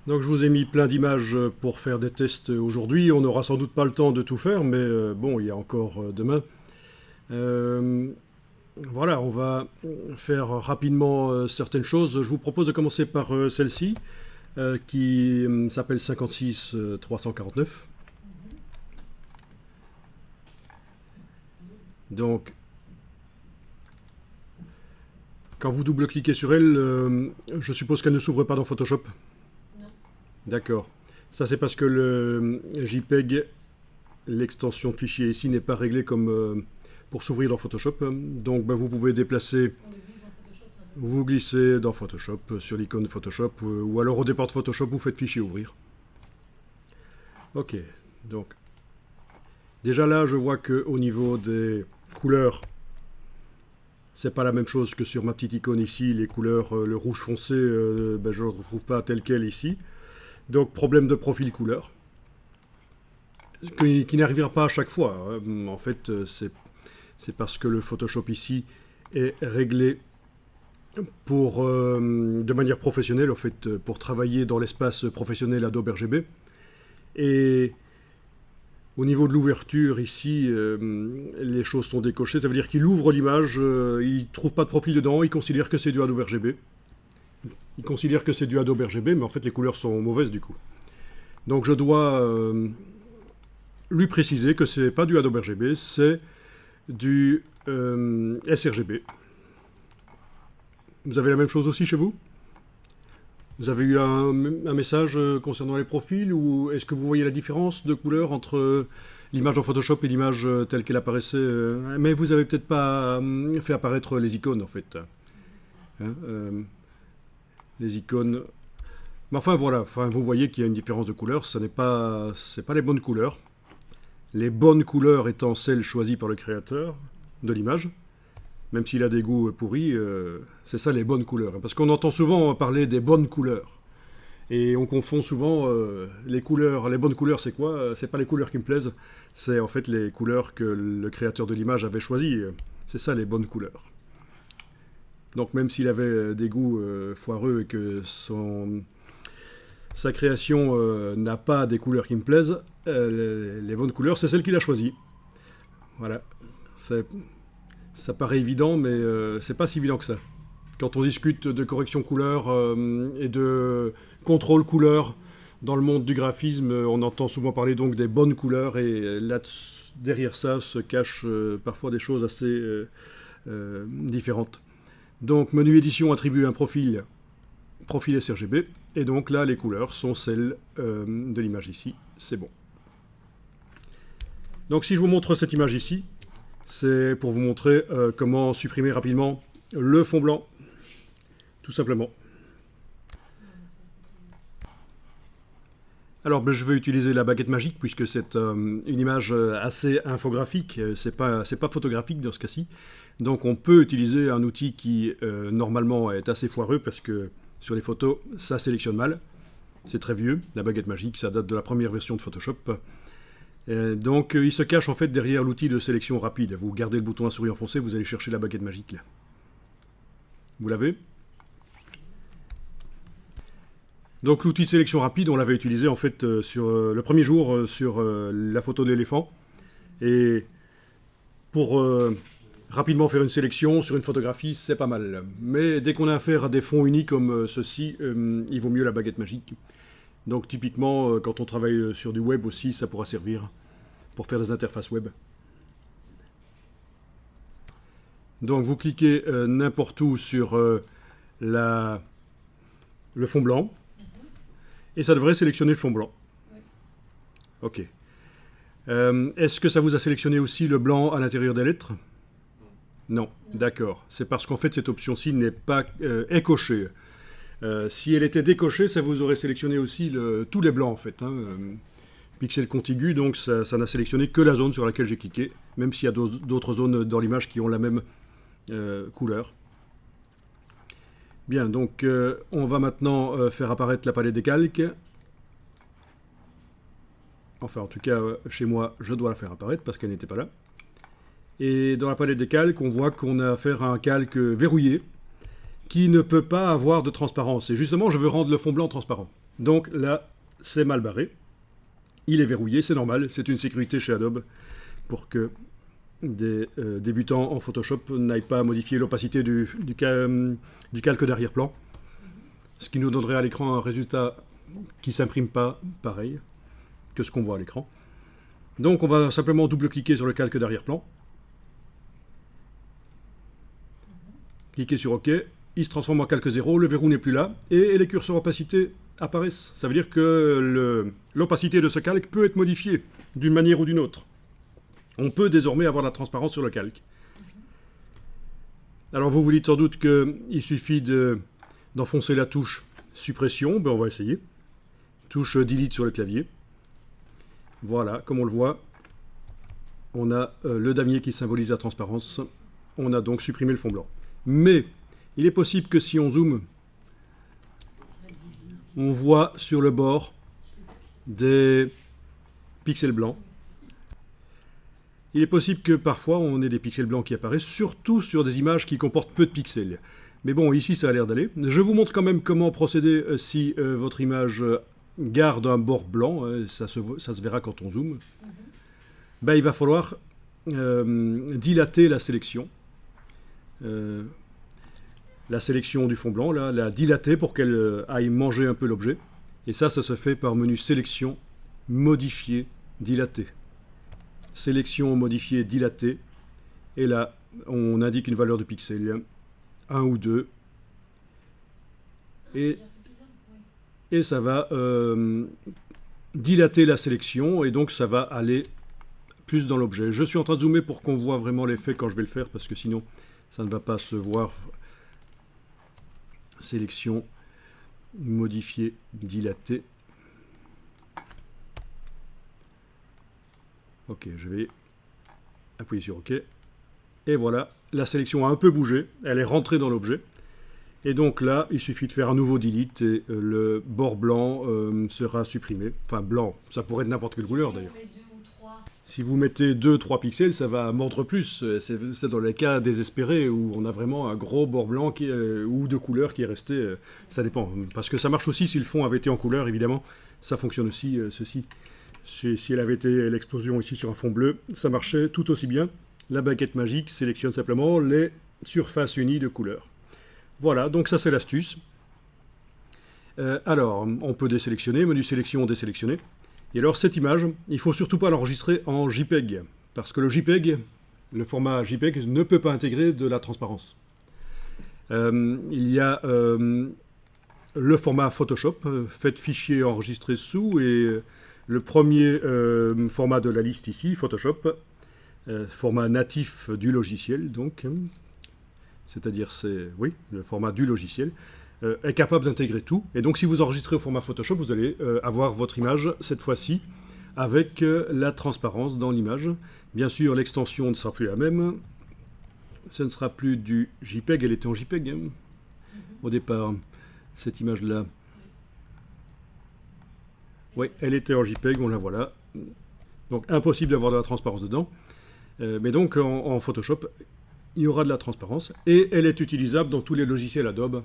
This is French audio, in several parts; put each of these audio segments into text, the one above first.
Donc je vous ai mis plein d'images pour faire des tests aujourd'hui. On n'aura sans doute pas le temps de tout faire, mais bon, il y a encore demain. Euh, voilà, on va faire rapidement certaines choses. Je vous propose de commencer par celle-ci, qui s'appelle 56 349. Donc, quand vous double-cliquez sur elle, je suppose qu'elle ne s'ouvre pas dans Photoshop. D'accord. Ça, c'est parce que le JPEG, l'extension de fichier ici, n'est pas réglée comme pour s'ouvrir dans Photoshop. Donc, vous pouvez déplacer, vous glissez dans Photoshop, sur l'icône Photoshop, ou alors au départ de Photoshop, vous faites fichier ouvrir. Ok. Donc, déjà là, je vois qu'au niveau des couleurs, c'est pas la même chose que sur ma petite icône ici. Les couleurs, le rouge foncé, je ne le retrouve pas tel quel ici. Donc, problème de profil couleur, qui n'arrivera pas à chaque fois. En fait, c'est parce que le Photoshop ici est réglé de manière professionnelle, en fait, pour travailler dans l'espace professionnel Adobe RGB. Et au niveau de l'ouverture ici, les choses sont décochées. Ça veut dire qu'il ouvre l'image, il ne trouve pas de profil dedans, il considère que c'est du Adobe RGB. Il considère que c'est du Adobe RGB, mais en fait les couleurs sont mauvaises du coup. Donc je dois lui préciser que c'est pas du Adobe RGB, c'est du sRGB. Vous avez la même chose aussi chez vous? Vous avez eu un message concernant les profils, ou est-ce que vous voyez la différence de couleur entre l'image dans Photoshop et l'image telle qu'elle apparaissait mais vous avez peut-être pas fait apparaître les icônes en fait. Hein, les icônes. Mais enfin voilà, vous voyez qu'il y a une différence de couleur. C'est pas les bonnes couleurs. Les bonnes couleurs étant celles choisies par le créateur de l'image. Même s'il a des goûts pourris, c'est ça les bonnes couleurs. Parce qu'on entend souvent parler des bonnes couleurs. Et on confond souvent les couleurs. Les bonnes couleurs, c'est quoi? C'est pas les couleurs qui me plaisent, c'est en fait les couleurs que le créateur de l'image avait choisies. C'est ça les bonnes couleurs. Donc même s'il avait des goûts foireux et que sa création n'a pas des couleurs qui me plaisent, les bonnes couleurs, c'est celles qu'il a choisies. Voilà. Ça paraît évident, mais c'est pas si évident que ça. Quand on discute de correction couleur et de contrôle couleur dans le monde du graphisme, on entend souvent parler donc des bonnes couleurs, et là, derrière ça se cachent parfois des choses assez différentes. Donc, menu édition attribue un profil sRGB, et donc là, les couleurs sont celles de l'image ici, c'est bon. Donc, si je vous montre cette image ici, c'est pour vous montrer comment supprimer rapidement le fond blanc, tout simplement. Alors, je vais utiliser la baguette magique puisque c'est une image assez infographique, c'est pas photographique dans ce cas-ci. Donc, on peut utiliser un outil qui normalement est assez foireux parce que sur les photos, ça sélectionne mal. C'est très vieux, la baguette magique, ça date de la première version de Photoshop. Donc il se cache en fait derrière l'outil de sélection rapide. Vous gardez le bouton à souris enfoncé, vous allez chercher la baguette magique là. Vous l'avez? Donc l'outil de sélection rapide, on l'avait utilisé en fait sur le premier jour sur la photo de l'éléphant. Et pour rapidement faire une sélection sur une photographie, c'est pas mal. Mais dès qu'on a affaire à des fonds unis comme ceci, il vaut mieux la baguette magique. Donc typiquement, quand on travaille sur du web aussi, ça pourra servir pour faire des interfaces web. Donc vous cliquez n'importe où sur le fond blanc, et ça devrait sélectionner le fond blanc. Ok. Est-ce que ça vous a sélectionné aussi le blanc à l'intérieur des lettres? Non, d'accord. C'est parce qu'en fait cette option-ci n'est pas est cochée. Si elle était décochée, ça vous aurait sélectionné aussi tous les blancs en fait. Pixel contigu, donc ça n'a sélectionné que la zone sur laquelle j'ai cliqué, même s'il y a d'autres zones dans l'image qui ont la même couleur. Bien, donc on va maintenant faire apparaître la palette des calques. Enfin, en tout cas, chez moi, je dois la faire apparaître parce qu'elle n'était pas là. Et dans la palette des calques, on voit qu'on a affaire à un calque verrouillé qui ne peut pas avoir de transparence. Et justement, je veux rendre le fond blanc transparent. Donc là, c'est mal barré. Il est verrouillé, c'est normal, c'est une sécurité chez Adobe pour que des débutants en Photoshop n'aillent pas modifier l'opacité du calque d'arrière-plan, ce qui nous donnerait à l'écran un résultat qui ne s'imprime pas pareil que ce qu'on voit à l'écran. Donc on va simplement double-cliquer sur le calque d'arrière-plan, cliquer sur OK, il se transforme en calque 0, le verrou n'est plus là, et les curseurs opacité apparaissent. Ça veut dire que l'opacité de ce calque peut être modifiée d'une manière ou d'une autre. On peut désormais avoir la transparence sur le calque. Alors vous vous dites sans doute qu'il suffit d'enfoncer la touche suppression, ben on va essayer. Touche delete sur le clavier. Voilà, comme on le voit, on a le damier qui symbolise la transparence. On a donc supprimé le fond blanc. Mais il est possible que si on zoome, on voit sur le bord des pixels blancs. Il est possible que parfois on ait des pixels blancs qui apparaissent, surtout sur des images qui comportent peu de pixels. Mais bon, ici ça a l'air d'aller. Je vous montre quand même comment procéder si votre image garde un bord blanc. Ça se verra quand on zoome. Ben, il va falloir dilater la sélection. La sélection du fond blanc, là, la dilater pour qu'elle aille manger un peu l'objet. Et ça se fait par menu sélection, modifier, dilater. Sélection, modifier, dilater. Et là, on indique une valeur de pixels, 1 ou 2. Et ça va dilater la sélection, et donc ça va aller plus dans l'objet. Je suis en train de zoomer pour qu'on voit vraiment l'effet quand je vais le faire, parce que sinon, ça ne va pas se voir. Sélection, modifier, dilater. Ok, je vais appuyer sur OK. Et voilà, la sélection a un peu bougé, elle est rentrée dans l'objet. Et donc là, il suffit de faire un nouveau delete et le bord blanc sera supprimé. Enfin blanc, ça pourrait être n'importe quelle couleur d'ailleurs. Si vous mettez 2-3 pixels, ça va mordre plus. C'est dans les cas désespérés où on a vraiment un gros bord blanc ou de couleur qui est resté. Ça dépend. Parce que ça marche aussi si le fond avait été en couleur, évidemment. Ça fonctionne aussi, ceci. Si elle avait été l'explosion ici sur un fond bleu, ça marchait tout aussi bien. La baguette magique sélectionne simplement les surfaces unies de couleur. Voilà, donc ça c'est l'astuce. Alors, on peut désélectionner, menu sélection, désélectionner. Et alors cette image, il ne faut surtout pas l'enregistrer en JPEG, parce que le JPEG, le format JPEG, ne peut pas intégrer de la transparence. Il y a le format Photoshop, faites fichier enregistré sous, et le premier format de la liste ici, Photoshop, format natif du logiciel, donc, c'est-à-dire c'est, oui, le format du logiciel, est capable d'intégrer tout. Et donc si vous enregistrez au format Photoshop, vous allez avoir votre image, cette fois-ci, avec la transparence dans l'image. Bien sûr, l'extension ne sera plus la même. Ce ne sera plus du JPEG, elle était en JPEG hein, au départ, cette image-là. Oui, elle était en JPEG, on la voit là. Donc impossible d'avoir de la transparence dedans. Mais donc en Photoshop, il y aura de la transparence. Et elle est utilisable dans tous les logiciels Adobe,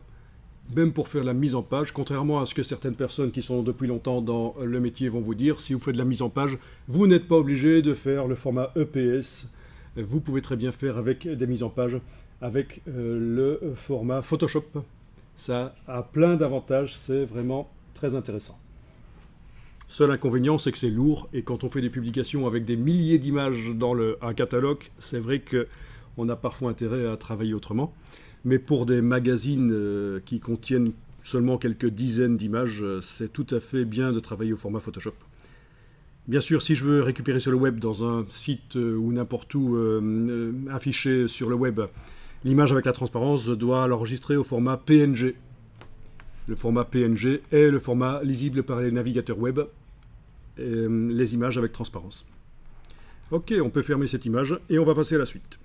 même pour faire la mise en page, contrairement à ce que certaines personnes qui sont depuis longtemps dans le métier vont vous dire, si vous faites de la mise en page, vous n'êtes pas obligé de faire le format EPS. Vous pouvez très bien faire avec des mises en page avec le format Photoshop. Ça a plein d'avantages, c'est vraiment très intéressant. Seul inconvénient, c'est que c'est lourd, et quand on fait des publications avec des milliers d'images dans un catalogue, c'est vrai qu'on a parfois intérêt à travailler autrement. Mais pour des magazines qui contiennent seulement quelques dizaines d'images, c'est tout à fait bien de travailler au format Photoshop. Bien sûr, si je veux récupérer sur le web, dans un site ou n'importe où, affiché sur le web, l'image avec la transparence, je dois l'enregistrer au format PNG. Le format PNG est le format lisible par les navigateurs web, les images avec transparence. Ok, on peut fermer cette image et on va passer à la suite.